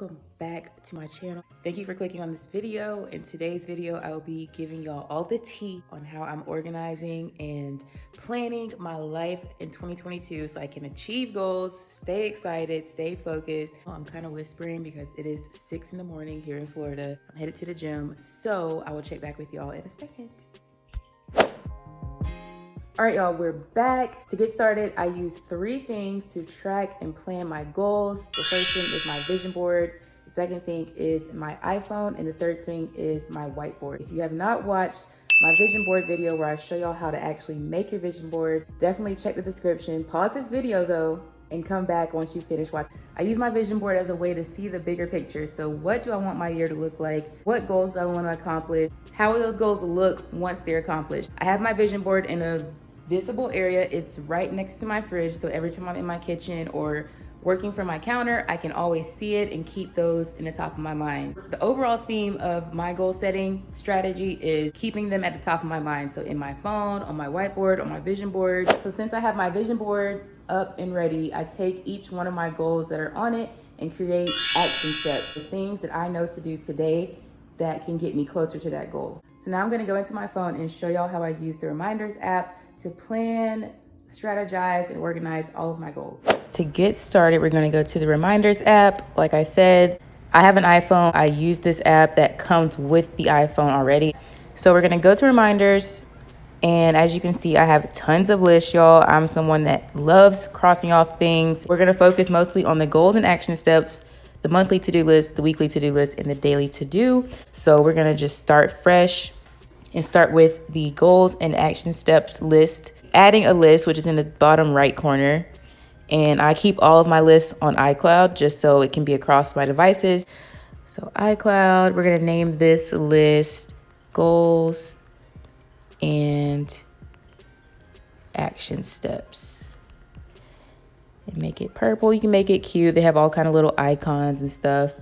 welcome back to my channel. Thank you for clicking on this video. In today's video, I will be giving y'all all the tea on how I'm organizing and planning my life in 2022 so I can achieve goals, stay excited, stay focused. I'm kind of whispering because it is 6 in the morning here in Florida. I'm headed to the gym, so I will check back with y'all in a second. All right, y'all, we're back. To get started, I use 3 things to track and plan my goals. The first thing is my vision board. The second thing is my iPhone. And the third thing is my whiteboard. If you have not watched my vision board video where I show y'all how to actually make your vision board, definitely check the description. Pause this video though and come back once you finish watching. I use my vision board as a way to see the bigger picture. So what do I want my year to look like? What goals do I want to accomplish? How will those goals look once they're accomplished? I have my vision board in a visible area. It's right next to my fridge, so every time I'm in my kitchen or working from my counter, I can always see it and keep those in the top of my mind. The overall theme of my goal setting strategy is keeping them at the top of my mind. So in my phone, on my whiteboard, on my vision board. So since I have my vision board up and ready, I take each one of my goals that are on it and create action steps, the things that I know to do today that can get me closer to that goal. So now I'm gonna go into my phone and show y'all how I use the Reminders app to plan, strategize, and organize all of my goals. To get started, we're gonna go to the Reminders app. Like I said, I have an iPhone. I use this app that comes with the iPhone already. So we're gonna go to Reminders, and as you can see, I have tons of lists, y'all. I'm someone that loves crossing off things. We're gonna focus mostly on the goals and action steps, the monthly to-do list, the weekly to-do list, and the daily to-do. So we're gonna just start fresh and start with the goals and action steps list. Adding a list, which is in the bottom right corner. And I keep all of my lists on iCloud just so it can be across my devices. So iCloud, we're gonna name this list goals and action steps. And make it purple. You can make it cute. They have all kind of little icons and stuff.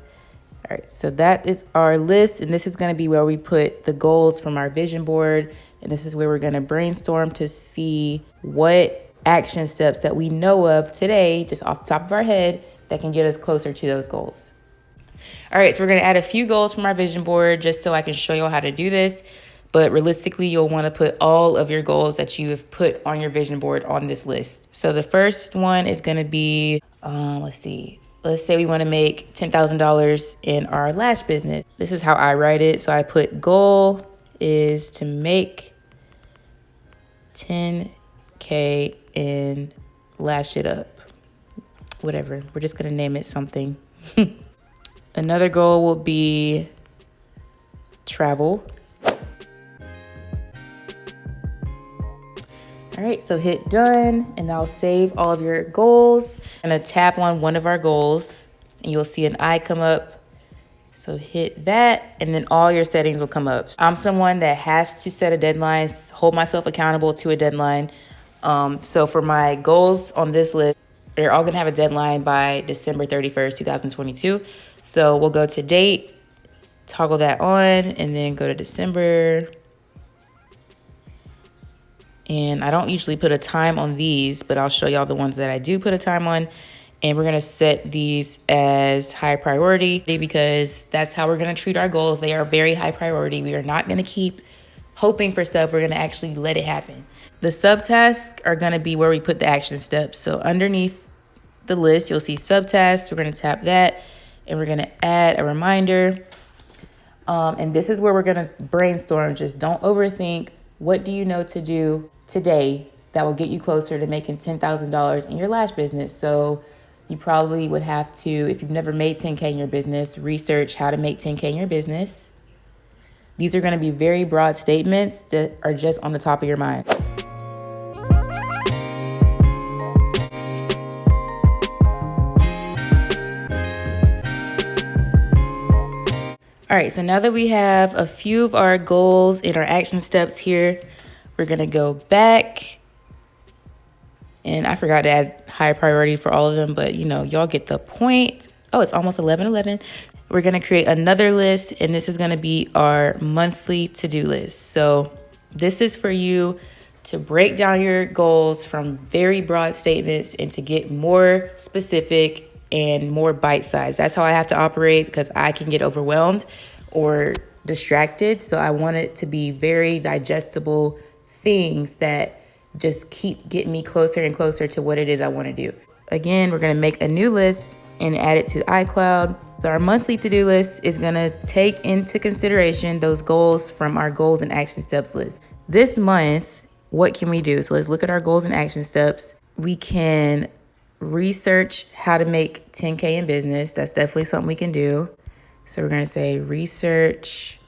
All right, so that is our list, and this is going to be where we put the goals from our vision board, and this is where we're going to brainstorm to see what action steps that we know of today, just off the top of our head, that can get us closer to those goals. All right, so we're going to add a few goals from our vision board just so I can show you how to do this, but realistically, you'll want to put all of your goals that you have put on your vision board on this list. So the first one is going to be, let's say we want to make $10,000 in our lash business. This is how I write it. So I put goal is to make 10K and lash it up. Whatever. We're just going to name it something. Another goal will be travel. All right, so hit done, and I'll save all of your goals. I'm gonna tap on one of our goals, and you'll see an eye come up. So hit that, and then all your settings will come up. I'm someone that has to set a deadline, hold myself accountable to a deadline. So for my goals on this list, they're all gonna have a deadline by December 31st, 2022. So we'll go to date, toggle that on, and then go to December. And I don't usually put a time on these, but I'll show y'all the ones that I do put a time on. And we're gonna set these as high priority because that's how we're gonna treat our goals. They are very high priority. We are not gonna keep hoping for stuff. We're gonna actually let it happen. The subtasks are gonna be where we put the action steps. So underneath the list, you'll see subtasks. We're gonna tap that and we're gonna add a reminder. And this is where we're gonna brainstorm. Just don't overthink. What do you know to do today that will get you closer to making $10,000 in your lash business? So you probably would have to, if you've never made 10K in your business, research how to make 10K in your business. These are going to be very broad statements that are just on the top of your mind. All right, so now that we have a few of our goals and our action steps here, we're gonna go back. And I forgot to add high priority for all of them, but y'all get the point. Oh, it's almost 11:11. We're gonna create another list, and this is gonna be our monthly to-do list. So this is for you to break down your goals from very broad statements and to get more specific and more bite-sized. That's how I have to operate because I can get overwhelmed or distracted. So I want it to be very digestible things that just keep getting me closer and closer to what it is I want to do. Again, we're going to make a new list and add it to iCloud. So our monthly to-do list is going to take into consideration those goals from our goals and action steps list. This month, what can we do? So let's look at our goals and action steps. We can research how to make 10K in business. That's definitely something we can do. So we're going to say research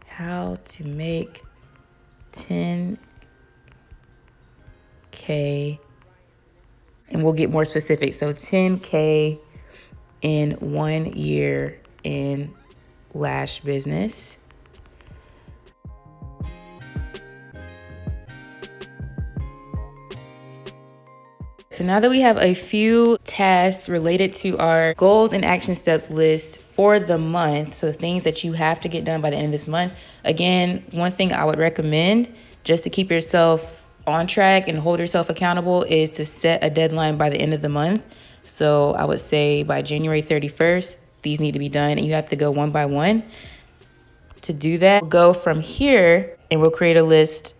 how to make 10K, and we'll get more specific. So 10K in 1 year in lash business. So now that we have a few tasks related to our goals and action steps list for the month, so the things that you have to get done by the end of this month, again, one thing I would recommend just to keep yourself on track and hold yourself accountable is to set a deadline by the end of the month. So I would say by January 31st, these need to be done, and you have to go one by one. To do that, we'll go from here and we'll create a list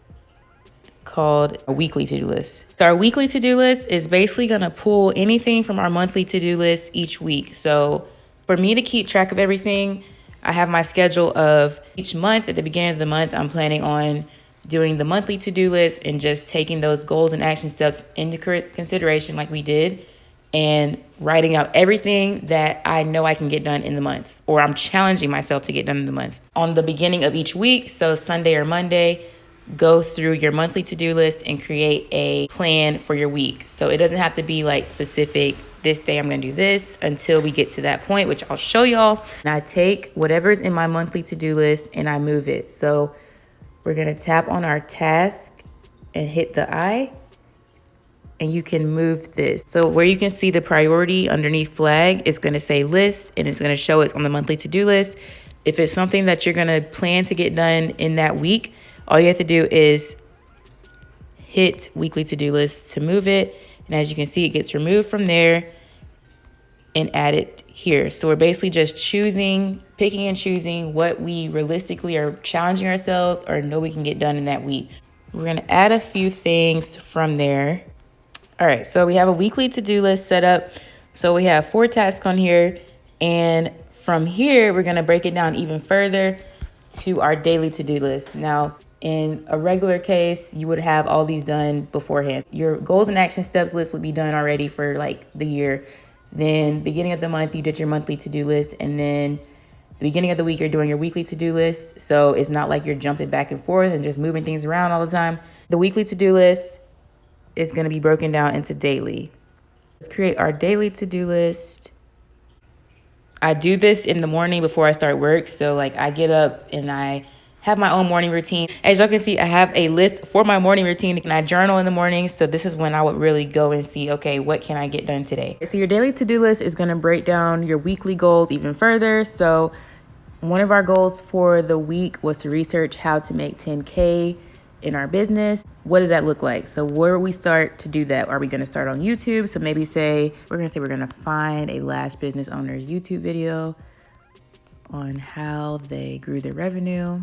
called a weekly to-do list. So our weekly to-do list is basically going to pull anything from our monthly to-do list each week. So for me to keep track of everything, I have my schedule of each month. At the beginning of the month, I'm planning on doing the monthly to-do list and just taking those goals and action steps into consideration like we did, and writing out everything that I know I can get done in the month, or I'm challenging myself to get done in the month. On the beginning of each week, so Sunday or Monday, go through your monthly to-do list and create a plan for your week. So it doesn't have to be like specific, this day I'm gonna do this, until we get to that point, which I'll show y'all. And I take whatever's in my monthly to-do list and I move it. So we're gonna tap on our task and hit the I, and you can move this. So where you can see the priority underneath flag, it's gonna say list, and it's gonna show it's on the monthly to-do list. If it's something that you're gonna plan to get done in that week, all you have to do is hit weekly to-do list to move it. And as you can see, it gets removed from there and add it here. So we're basically just picking and choosing what we realistically are challenging ourselves or know we can get done in that week. We're gonna add a few things from there. All right, so we have a weekly to-do list set up. So we have 4 tasks on here. And from here, we're gonna break it down even further to our daily to-do list. Now, in a regular case, you would have all these done beforehand. Your goals and action steps list would be done already for like the year. Then beginning of the month, you did your monthly to-do list. And then the beginning of the week, you're doing your weekly to-do list. So it's not like you're jumping back and forth and just moving things around all the time. The weekly to-do list is gonna be broken down into daily. Let's create our daily to-do list. I do this in the morning before I start work. So like I get up and I have my own morning routine. As y'all can see, I have a list for my morning routine, and I journal in the morning. So this is when I would really go and see, okay, what can I get done today? So your daily to-do list is gonna break down your weekly goals even further. So one of our goals for the week was to research how to make 10K in our business. What does that look like? So where we start to do that? Are we gonna start on YouTube? So maybe we're gonna find a lash business owner's YouTube video on how they grew their revenue.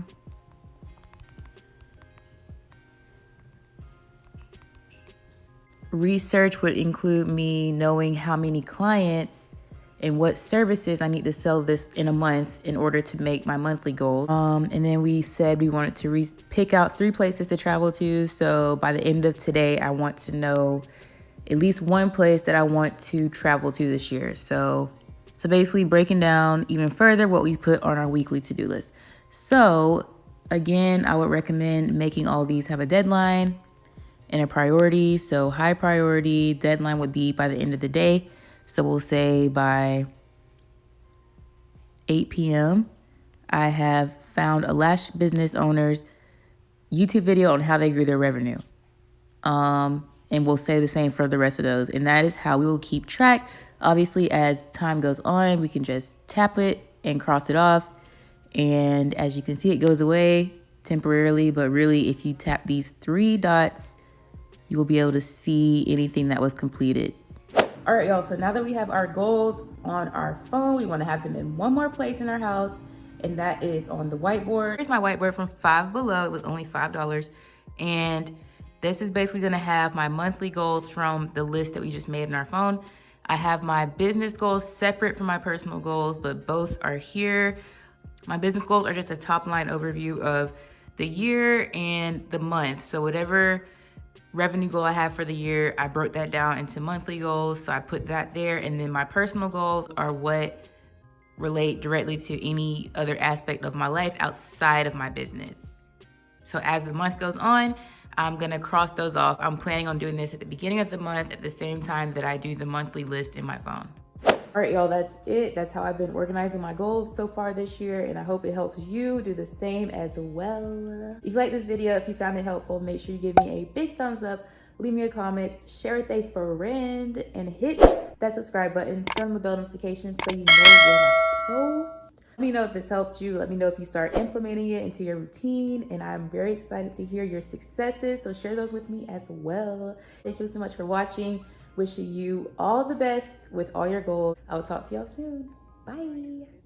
Research would include me knowing how many clients and what services I need to sell this in a month in order to make my monthly goal. And then we said we wanted to pick out 3 places to travel to. So by the end of today, I want to know at least 1 place that I want to travel to this year. So basically breaking down even further what we put on our weekly to-do list. So again, I would recommend making all these have a deadline and a priority. So high priority deadline would be by the end of the day. So we'll say by 8 p.m., I have found a lash business owner's YouTube video on how they grew their revenue. And we'll say the same for the rest of those. And that is how we will keep track. Obviously, as time goes on, we can just tap it and cross it off. And as you can see, it goes away temporarily. But really, if you tap these 3 dots, you will be able to see anything that was completed. All right, y'all, so now that we have our goals on our phone, we wanna have them in one more place in our house, and that is on the whiteboard. Here's my whiteboard from Five Below. It was only $5. And this is basically gonna have my monthly goals from the list that we just made in our phone. I have my business goals separate from my personal goals, but both are here. My business goals are just a top line overview of the year and the month. So whatever revenue goal I have for the year, I broke that down into monthly goals. So I put that there. And then my personal goals are what relate directly to any other aspect of my life outside of my business. So as the month goes on, I'm gonna cross those off. I'm planning on doing this at the beginning of the month at the same time that I do the monthly list in my phone. All right, y'all, that's it. That's how I've been organizing my goals so far this year, and I hope it helps you do the same as well. If you like this video, if you found it helpful, make sure you give me a big thumbs up, leave me a comment, share with a friend, and hit that subscribe button, turn on the bell notifications so you know when I post. Let me know if this helped you. Let me know if you start implementing it into your routine, and I'm very excited to hear your successes, so share those with me as well. Thank you so much for watching. Wishing you all the best with all your goals. I will talk to y'all soon. Bye.